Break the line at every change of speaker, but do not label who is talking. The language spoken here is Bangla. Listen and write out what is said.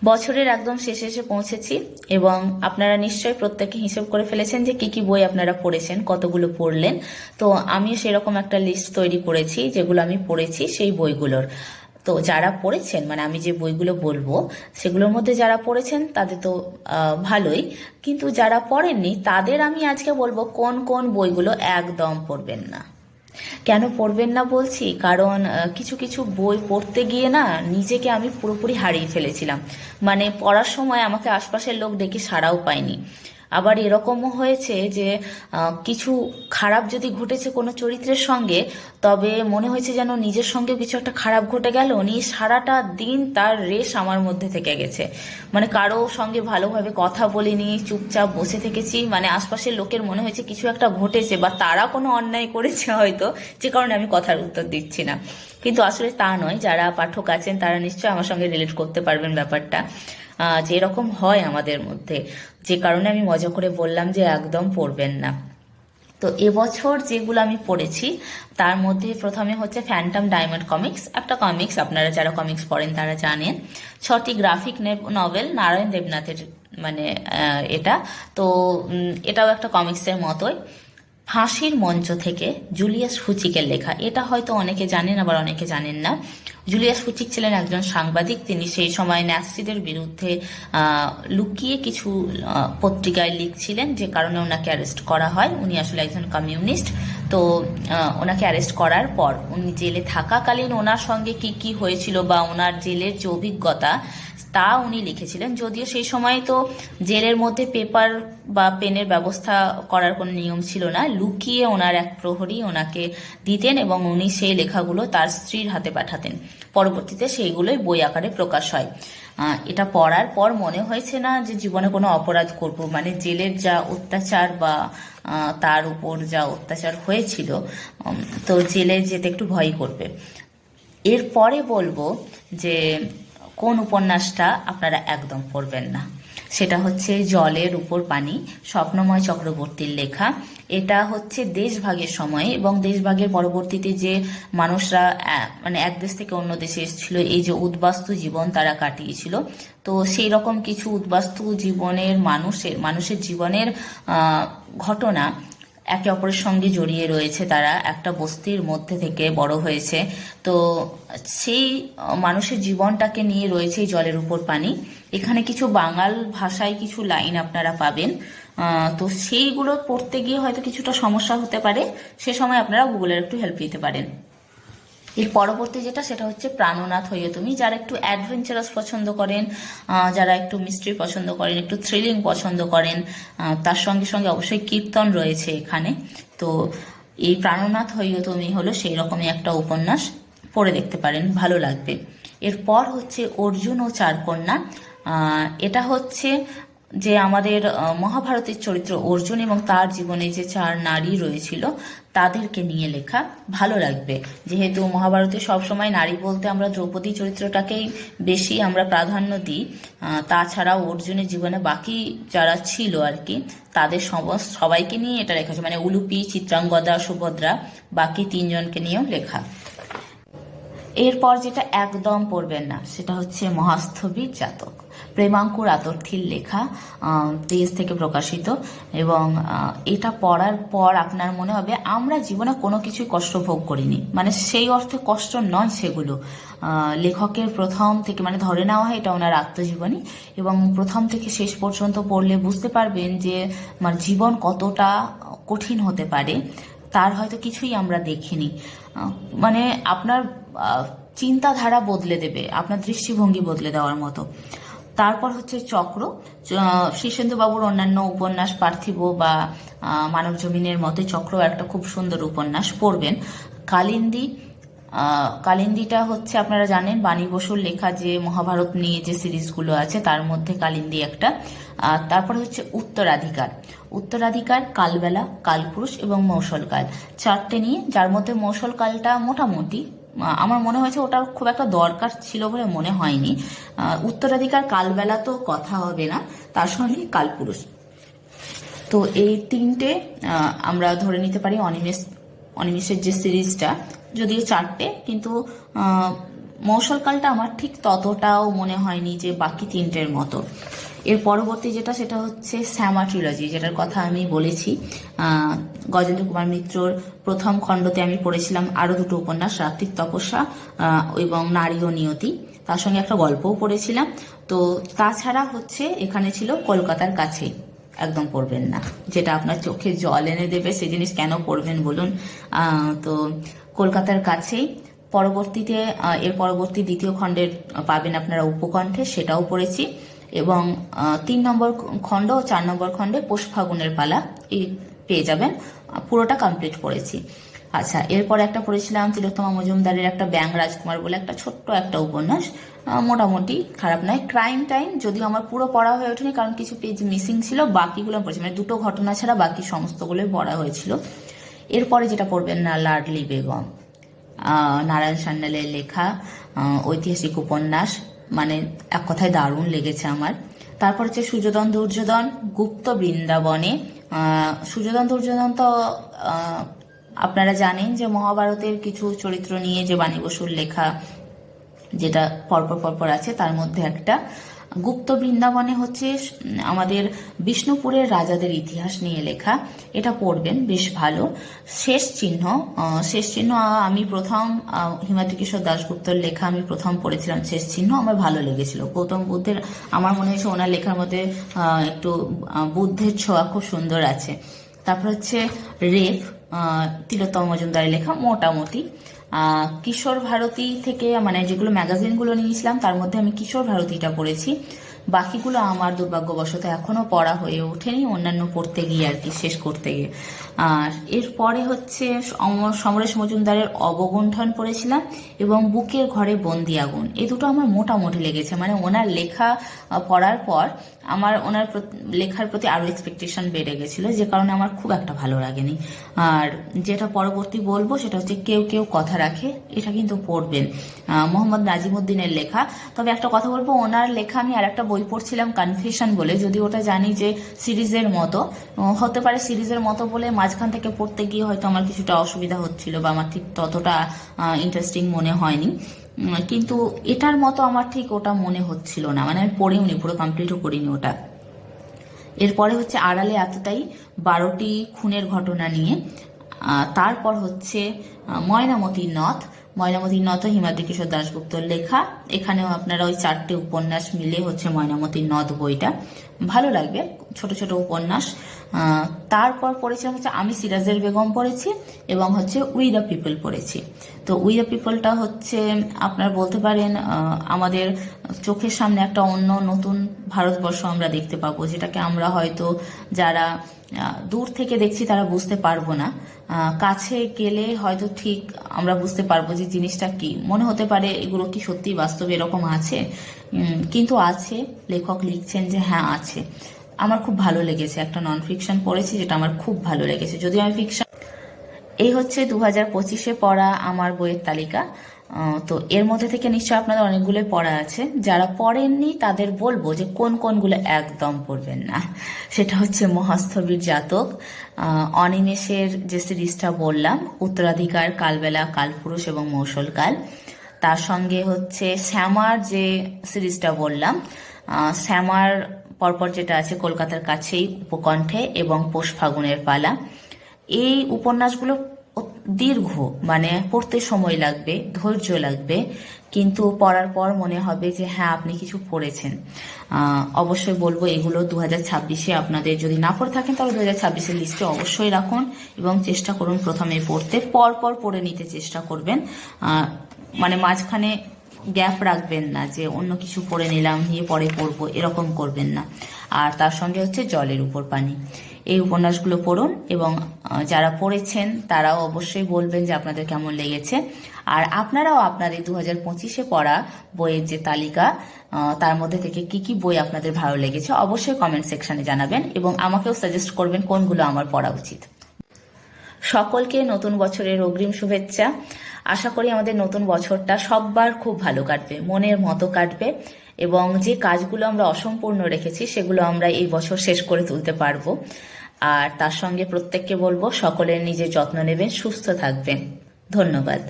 বছরের একদম শেষে এসে পৌঁছেছি এবং আপনারা নিশ্চয়ই প্রত্যেকে হিসেব করে ফেলেছেন যে কি কি বই আপনারা পড়েছেন, কতগুলো পড়লেন। তো আমিও সেরকম একটা লিস্ট তৈরি করেছি যেগুলো আমি পড়েছি সেই বইগুলোর। তো যারা পড়েছেন, মানে আমি যে বইগুলো বলবো সেগুলোর মধ্যে যারা পড়েছেন তাদের তো ভালোই, কিন্তু যারা পড়েননি তাদের আমি আজকে বলবো কোন কোন বইগুলো একদম পড়বেন না। কেন পড়বেন না বলছি, কারণ কিছু কিছু বই পড়তে গিয়ে না নিজেকে আমি পুরোপুরি হারিয়ে ফেলেছিলাম। মানে পড়ার সময় আমাকে আশপাশের লোক ডেকে সাড়াও পায়নি। আবার এরকমও হয়েছে যে কিছু খারাপ যদি ঘটেছে কোনো চরিত্রের সঙ্গে, তবে মনে হয়েছে যেন নিজের সঙ্গে কিছু একটা খারাপ ঘটে গেল, নিয়ে সারাটা দিন তার রেশ আমার মধ্যে থেকে গেছে। মানে কারো সঙ্গে ভালোভাবে কথা বলিনি, চুপচাপ বসে থেকেছি। মানে আশপাশের লোকের মনে হয়েছে কিছু একটা ঘটেছে বা তারা কোনো অন্যায় করেছে হয়তো, যে কারণে আমি কথার উত্তর দিচ্ছি না। কিন্তু আসলে তা নয়, যারা পাঠক আছেন তারা নিশ্চয়ই আমার সঙ্গে রিলেট করতে পারবেন ব্যাপারটা, যে এরকম হয় আমাদের মধ্যে, যে কারণে আমি মজা করে বললাম যে একদম পড়বেন না। তো এবছর যেগুলো আমি পড়েছি তার মধ্যে প্রথমে হচ্ছে ফ্যান্টম ডায়মন্ড কমিক্স। একটা কমিক্স, আপনারা যারা কমিক্স পড়েন তারা জানেন। 6টি গ্রাফিক নভেল, নারায়ণ দেবনাথের, মানে এটা তো এটাও একটা কমিক্সের মতোই। ফাঁসির মঞ্চ থেকে, জুলিয়াস ফুচিকের লেখা। এটা হয়তো অনেকে জানেন, আবার অনেকে জানেন না। জুলিয়াস ফুচিক ছিলেন একজন সাংবাদিক। তিনি সেই সময় ন্যাৎসিদের বিরুদ্ধে লুকিয়ে কিছু পত্রিকায় লিখছিলেন, যে কারণে ওনাকে অ্যারেস্ট করা হয়। উনি আসলে একজন কমিউনিস্ট। তো ওনাকে অ্যারেস্ট করার পর উনি জেলে থাকাকালীন ওনার সঙ্গে কি কি হয়েছিল বা ওনার জেলের যে অভিজ্ঞতা তা উনি লিখেছিলেন। যদিও সেই সময় তো জেলের মধ্যে পেপার বা পেনের ব্যবস্থা করার কোনো নিয়ম ছিল না। লুকিয়ে ওনার এক প্রহরী ওনাকে দিতেন এবং উনি সেই লেখাগুলো তার স্ত্রীর হাতে পাঠাতেন। পরবর্তীতে সেইগুলোই বই আকারে প্রকাশ হয়। এটা পড়ার পর মনে হয়েছে না যে জীবনে কোনো অপরাধ করব। মানে জেলের যা অত্যাচার বা তার উপর যা অত্যাচার হয়েছিল, তো জেলে যেতে একটু ভয় করবে। এরপরে বলবো যে কোন উপন্যাসটা আপনারা একদম পড়বেন না। সেটা হচ্ছে জলের উপর পানি, স্বপ্নময় চক্রবর্তীর লেখা। এটা হচ্ছে দেশভাগের সময় এবং দেশভাগের পরবর্তীতে যে মানুষরা মানে এক দেশ থেকে অন্য দেশে এসেছিল, এই যে উদ্বাস্তু জীবন তারা কাটিয়েছিল। তো সেই রকম কিছু উদ্বাস্তু জীবনের মানুষের জীবনের ঘটনা একে অপরের সঙ্গে জড়িয়ে রয়েছে। তারা একটা বস্তির মধ্যে থেকে বড় হয়েছে। তো সেই মানুষের জীবনটাকে নিয়ে রয়েছে এই জলের উপর পানি। এখানে কিছু বাঙাল ভাষায় কিছু লাইন আপনারা পাবেন। তো সেইগুলো পড়তে গিয়ে হয়তো কিছুটা সমস্যা হতে পারে। সে সময় আপনারা গুগলের একটু হেল্প নিতে পারেন। এর পরবর্তী যেটা, সেটা হচ্ছে প্রাণনাথ হইও তুমি। যারা একটু অ্যাডভেঞ্চারাস পছন্দ করেন, যারা একটু মিস্ট্রি পছন্দ করেন, একটু থ্রিলিং পছন্দ করেন, তার সঙ্গে সঙ্গে অবশ্যই কীর্তন রয়েছে এখানে। তো এই প্রাণনাথ হইও তুমি হলো সেই রকমই একটা উপন্যাস, পড়ে দেখতে পারেন, ভালো লাগবে। এরপর হচ্ছে অর্জুন ও চার কন্যা। এটা হচ্ছে যে আমাদের মহাভারতের চরিত্র অর্জুন এবং তার জীবনে যে 4 নারী রয়েছিল তাদেরকে নিয়ে লেখা, ভালো লাগবে। যেহেতু মহাভারতে সবসময় নারী বলতে আমরা দ্রৌপদী চরিত্রটাকেই বেশি আমরা প্রাধান্য দিই, তাছাড়াও অর্জুনের জীবনে বাকি যারা ছিল আর কি তাদের সবাইকে নিয়ে এটা লেখা আছে। মানে উলুপি, চিত্রাঙ্গদা, সুভদ্রা, বাকি 3 জনকে নিয়েও লেখা। এরপর যেটা একদম পড়বেন না সেটা হচ্ছে মহাস্থবির জাতক, প্রেমাঙ্কুর আতর্থীর লেখা, পেজ থেকে প্রকাশিত। এবং এটা পড়ার পর আপনার মনে হবে আমরা জীবনে কোনো কিছুই কষ্ট ভোগ করিনি। মানে সেই অর্থে কষ্ট নয় সেগুলো। লেখকের প্রথম থেকে, মানে ধরে নেওয়া হয় এটা ওনার আত্মজীবনী, এবং প্রথম থেকে শেষ পর্যন্ত পড়লে বুঝতে পারবেন যে মানে জীবন কতটা কঠিন হতে পারে। তার হয়তো কিছুই আমরা দেখিনি। মানে আপনার চিন্তাধারা বদলে দেবে, আপনার দৃষ্টিভঙ্গি বদলে দেওয়ার মতো। তারপর হচ্ছে চক্র, শীর্ষেন্দুবাবুর অন্যান্য উপন্যাস পার্থিব বা মানব জমিনের মতে চক্র একটা খুব সুন্দর উপন্যাস, পড়বেন। কালিন্দী, কালিন্দীটা হচ্ছে আপনারা জানেন বাণী বসুর লেখা যে মহাভারত নিয়ে যে সিরিজগুলো আছে তার মধ্যে কালিন্দী একটা। তারপরে হচ্ছে উত্তরাধিকার, উত্তরাধিকার, কালবেলা, কালপুরুষ এবং মৌসলকাল, 4টে নিয়ে, যার মধ্যে মৌসলকালটা মোটামুটি আমার মনে হয়েছে ওটার খুব একটা দরকার ছিল বলে মনে হয়নি। উত্তরাধিকার, কালবেলা তো কথা হবে না, তার সঙ্গে কালপুরুষ। তো এই 3টে আমরা ধরে নিতে পারি অনিমেষের যে সিরিজটা, যদিও 4টে, কিন্তু মৌসলকালটা আমার ঠিক ততটাও মনে হয়নি যে বাকি তিনটের মতো। এর পরবর্তী যেটা সেটা হচ্ছে শ্যামা ট্রিলজি, যেটার কথা আমি বলেছি। গজেন্দ্র কুমার মিত্রর প্রথম খণ্ডতে আমি পড়েছিলাম আরো দুটো উপন্যাস, রাত্রির তপস্যা এবং নারী ও নিয়তি, তার সঙ্গে একটা গল্পও পড়েছিলাম। তো তাছাড়া হচ্ছে এখানে ছিল কলকাতার কাছে, একদম পড়বেন না, যেটা আপনার চোখে জল এনে দেবে সেই জিনিস কেন পড়বেন বলুন। তো কলকাতার কাছেই পরবর্তীতে এর পরবর্তী দ্বিতীয় খণ্ডের পাবেন আপনারা উপকণ্ঠে, সেটাও পড়েছি। এবং 3 নম্বর খণ্ড ও 4 নম্বর খণ্ডে পৌষ ফাগুনের পালা এই পেয়ে যাবেন, পুরোটা কমপ্লিট করেছি। আচ্ছা, এরপর একটা পড়েছিলাম তিলোত্তমা মজুমদারের একটা ব্যাং রাজকুমার বলে একটা ছোট্ট একটা উপন্যাস, মোটামুটি খারাপ নয়। ক্রাইম টাইম যদিও আমার পুরো পড়া হয়ে ওঠেনি, কারণ কিছু পেজ মিসিং ছিল, বাকিগুলো পড়েছি, মানে দুটো ঘটনা ছাড়া বাকি সমস্তগুলোই পড়া হয়েছিল। এরপরে যেটা পড়বেন না, লাডলি বেগম, নারায়ণ সান্যালের লেখা ঐতিহাসিক উপন্যাস, মানে এক কথায় দারুণ লেগেছে আমার। তারপর হচ্ছে সুযোধন দুর্যোধন, গুপ্ত বৃন্দাবনে। সুযোধন দুর্যোধন তো আপনারা জানেন যে মহাভারতের কিছু চরিত্র নিয়ে যে বাণী বসুর লেখা, যেটা পরপর পরপর আছে, তার মধ্যে একটা। গুপ্ত বৃন্দাবনে হচ্ছে আমাদের বিষ্ণুপুরের রাজাদের ইতিহাস নিয়ে লেখা, এটা পড়বেন, বেশ ভালো। শেষ চিহ্ন, আমি প্রথম হিমাদ্রি কিশোর দাশগুপ্তর লেখা আমি প্রথম পড়েছিলাম। শেষ চিহ্ন আমার ভালো লেগেছিল। গৌতম বুদ্ধের, আমার মনে হয়েছে ওনার লেখার মধ্যে একটু বুদ্ধের ছোঁয়া খুব সুন্দর আছে। তারপর হচ্ছে রেপ, তিলোত্তমা মজুমদারের লেখা, মোটামুটি। কিশোর ভারতী থেকে, মানে যেগুলো ম্যাগাজিনগুলো নিয়েছিলাম তার মধ্যে আমি কিশোর ভারতীটা পড়েছি, বাকিগুলো আমার দুর্ভাগ্যবশত এখনো পড়া হয়ে ওঠেনি, অন্যান্য পড়তে গিয়ে আর কি, শেষ করতে গিয়ে। আর এরপরে হচ্ছে সমরেশ মজুমদারের অবগুণ্ঠন পড়েছিলাম এবং বুকের ঘরে বন্দি আগুন, এই দুটো আমার মোটামুটি লেগেছে। মানে ওনার লেখা পড়ার পর আমার ওনার লেখার প্রতি আরো এক্সপেকটেশন বেড়ে গেছিল, যে কারণে আমার খুব একটা ভালো লাগেনি। আর যেটা পরবর্তী বলবো সেটা হচ্ছে কেউ কেউ কথা রাখে, এটা কিন্তু পড়বেন, মোহাম্মদ নাজিমুদ্দিনের লেখা। তবে একটা কথা বলবো, ওনার লেখা আমি আর একটা বই পড়ছিলাম কনফেশন বলে, যদি ওটা জানি যে সিরিজের মতো হতে পারে, সিরিজের মতো বলে মাঝখান থেকে পড়তে গিয়ে হয়তো আমার কিছুটা অসুবিধা হচ্ছিল বা আমার ঠিক ততটা ইন্টারেস্টিং মনে হয়নি, কিন্তু এটার মতো আমার ঠিক ওটা মনে হচ্ছিল না, মানে আমি পড়িওনি, পুরো কমপ্লিটও করিনি ওটা। এরপরে হচ্ছে আড়ালে এতটাই, 12টি খুনের ঘটনা নিয়ে। তারপর হচ্ছে ময়নামতির নথ, ময়নামতির নথ হিমাদ্রি কিশোর দাশগুপ্তর লেখা, এখানেও আপনারা ওই 4টে উপন্যাস মিলে হচ্ছে ময়নামতির নথ বইটা, ভালো লাগবে, ছোট ছোট উপন্যাস। তারপর পড়েছিলাম হচ্ছে আমি সিরাজের বেগম পড়েছি এবং হচ্ছে উই দ্য পিপল পড়েছি। তো উই দ্য পিপলটা হচ্ছে আপনার বলতে পারেন আমাদের চোখের সামনে একটা অন্য নতুন ভারতবর্ষ আমরা দেখতে পাবো, যেটাকে আমরা হয়তো যারা দূর থেকে দেখছি তারা বুঝতে পারবো না, কাছে গেলে হয়তো ঠিক আমরা বুঝতে পারবো যে জিনিসটা কি। মনে হতে পারে এগুলো কি সত্যি বাস্তবে এরকম আছে, কিন্তু আছে, লেখক লিখছেন যে হ্যাঁ আছে। আমার খুব ভালো লেগেছে, একটা নন ফিকশন পড়েছি যেটা আমার খুব ভালো লেগেছে, যদিও আমি ফিকশন। এই হচ্ছে 2025-এ পড়া আমার বইয়ের তালিকা। তো এর মধ্যে থেকে নিশ্চয় আপনাদের অনেকগুলো পড়া আছে, যারা পড়েননি তাদের বলবো যে কোন কোনগুলো একদম পড়বেন না। সেটা হচ্ছে মহাস্থবির জাতক, অনিমেষের যে সিরিজটা বললাম, উত্তরাধিকার, কালবেলা, কালপুরুষ এবং মৌসলকাল। তার সঙ্গে হচ্ছে শ্যামার যে সিরিজটা বললাম, শ্যামার পরপর যেটা আছে কলকাতার কাছেই, উপকণ্ঠে এবং পৌষ ফাগুনের পালা। এই উপন্যাসগুলো দীর্ঘ, মানে পড়তে সময় লাগবে, ধৈর্য লাগবে, কিন্তু পড়ার পর মনে হবে যে হ্যাঁ আপনি কিছু পড়েছেন। অবশ্যই বলবো এগুলো 2026-এ আপনাদের যদি না পড়ে থাকেন তাহলে 2026-এর লিস্টে অবশ্যই রাখুন এবং চেষ্টা করুন প্রথমে পড়তে, পরপর পড়ে নিতে চেষ্টা করবেন, মানে মাঝখানে গ্যাপ রাখবেন না যে অন্য কিছু পড়ে নিলাম নিয়ে পরে পড়বো, এরকম করবেন না। আর তার সঙ্গে হচ্ছে জলের উপর পানি, এই উপন্যাসগুলো পড়ুন এবং যারা পড়েছেন তারাও অবশ্যই বলবেন যে আপনাদের কেমন লেগেছে। আর আপনারাও আপনাদের 2025-এ পড়া বইয়ের যে তালিকা, তার মধ্যে থেকে কি কি বই আপনাদের ভালো লেগেছে অবশ্যই কমেন্ট সেকশনে জানাবেন এবং আমাকেও সাজেস্ট করবেন কোনগুলো আমার পড়া উচিত। সকলকে নতুন বছরের অগ্রিম শুভেচ্ছা। আশা করি আমাদের নতুন বছরটা সববার খুব ভালো কাটবে, মনের মতো কাটবে এবং যে কাজগুলো আমরা অসম্পূর্ণ রেখেছি সেগুলো আমরা এই বছর শেষ করে তুলতে পারবো। আর তার সঙ্গে প্রত্যেককে বলবো সকলের নিজের যত্ন নেবেন, সুস্থ থাকবেন। ধন্যবাদ।